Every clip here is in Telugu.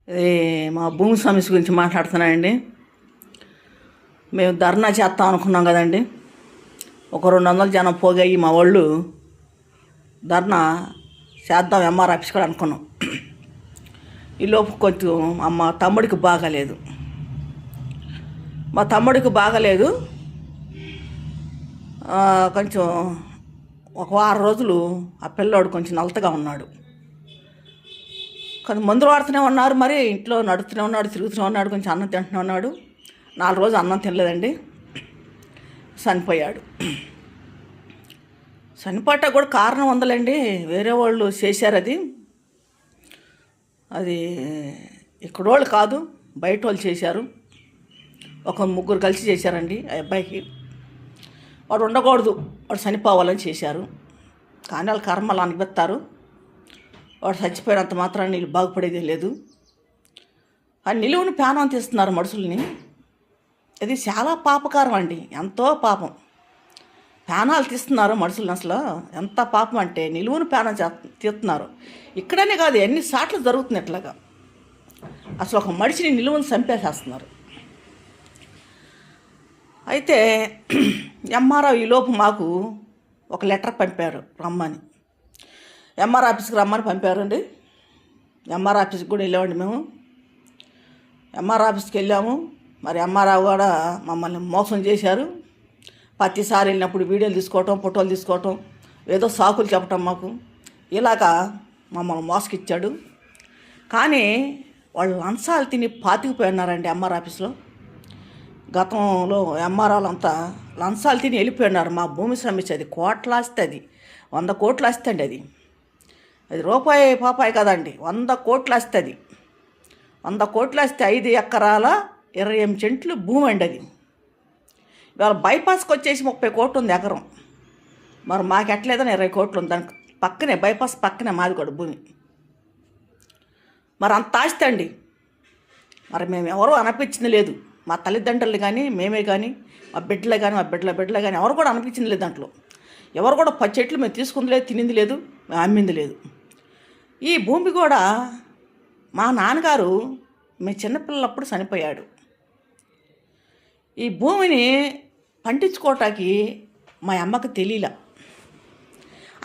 ఇది మా భూమి సమస్య గురించి మాట్లాడుతున్నానండి. మేము ధర్నా చేస్తాం అనుకున్నాం కదండి. ఒక 200 జనం పోగయ్యి మా వాళ్ళు ధర్నా చేద్దాం ఎంఆర్ ఆఫీస్ కూడా అనుకున్నాం. ఈలోపు కొంచెం మా తమ్ముడికి బాగాలేదు. కొంచెం ఒక వారం రోజులు ఆ పిల్లోడు కొంచెం నలతగా ఉన్నాడు. కొంచెం మందులు వాడుతూనే ఉన్నారు, మరి ఇంట్లో నడుస్తూనే ఉన్నాడు, తిరుగుతూనే ఉన్నాడు, కొంచెం అన్నం తింటూనే ఉన్నాడు. 4 రోజులు అన్నం తినలేదండి, చనిపోయాడు. చనిపోవటం కూడా కారణం ఉందలేండి, వేరే వాళ్ళు చేశారు. అది ఇక్కడ వాళ్ళు కాదు, బయట వాళ్ళు చేశారు. ఒక 3 కలిసి చేశారండి. ఆ అబ్బాయికి వాడు ఉండకూడదు, వాడు చనిపోవాలని చేశారు. కానీ వాళ్ళ కర్మలు అనిపిస్తారు. వాడు చచ్చిపోయినంత మాత్రాన్ని వీళ్ళు బాగుపడేది లేదు. ఆ నిలువుని ప్రాణం తీస్తున్నారు మనుషుల్ని. ఇది చాలా పాపకారం అండి, ఎంతో పాపం. ప్రాణాలు తీస్తున్నారు మనుషుల్ని. అసలు ఎంత పాపం అంటే నిలువుని ప్రాణం తీస్తున్నారు. ఇక్కడనే కాదు, ఎన్ని సార్లు జరుగుతుంది ఇట్లాగా. అసలు ఒక మనిషిని నిలువుని చంపేసేస్తున్నారు. అయితే ఎంఆర్ఓ ఈలోపు మాకు ఒక లెటర్ పంపారు రమ్మని. ఎంఆర్ ఆఫీస్కి రమ్మని పంపారండి. ఎంఆర్ ఆఫీస్కి కూడా వెళ్ళామండి మేము. ఎంఆర్ ఆఫీస్కి వెళ్ళాము. మరి ఎంఆర్ఓ కూడా మమ్మల్ని మోసం చేశారు. ప్రతిసారి వెళ్ళినప్పుడు వీడియోలు తీసుకోవటం, ఫోటోలు తీసుకోవటం, ఏదో సాకులు చెప్పటం మాకు. ఇలాగా మమ్మల్ని మోసకిచ్చాడు. కానీ వాళ్ళు లంచాలు తిని పాతికిపోయినారండి ఎంఆర్ ఆఫీస్లో. గతంలో ఎంఆర్ఓలు అంతా లంచాలు తిని వెళ్ళిపోయినారు. మా భూమి శ్రమించి అది కోట్ల ఆస్తి, అది 100 కోట్ల ఆస్తి అండి. అది రూపాయి పాపాయి కదండి, 100 కోట్ల ఆస్తి. అది 100 కోట్ల ఆస్తి, 5 ఎకరాల 28 సెంట్లు భూమి అండి. అది ఇవాళ బైపాస్కి వచ్చేసి 30 కోట్లు ఉంది ఎకరం. మరి మాకు ఎట్లేదని 20 కోట్లు ఉంది. దానికి పక్కనే, బైపాస్ పక్కనే మాది కూడా భూమి. మరి అంత ఆస్తి అండి. మరి మేము ఎవరూ అనిపించింది లేదు, మా తల్లిదండ్రులు కానీ, మేమే కానీ, మా బిడ్డలు కానీ, మా బిడ్డల కానీ ఎవరు కూడా అనిపించింది లేదు. దాంట్లో ఎవరు కూడా 10 చెట్లు మేము తీసుకుంది లేదు, తినింది లేదు, మేము అమ్మింది లేదు. ఈ భూమి కూడా మా నాన్నగారు మేము చిన్నపిల్లలప్పుడు చనిపోయాడు. ఈ భూమిని పండించుకోవటానికి మా అమ్మకి తెలియలే.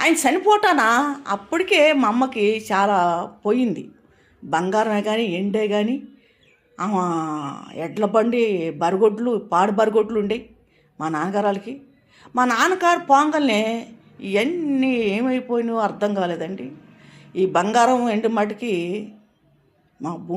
ఆయన చనిపోటాన అప్పటికే మా అమ్మకి చాలా పోయింది. బంగారమే కానీ, ఎండే కానీ, ఎడ్ల బండి, బరగొడ్లు, పాడు బరగొడ్లు ఉండేవి మా నాన్నగారాలకి. మా నాన్నగారు పోంగల్నే ఇవన్నీ ఏమైపోయినాయో అర్థం కాలేదండి. ఈ బంగారం ఎండు మటుకి మా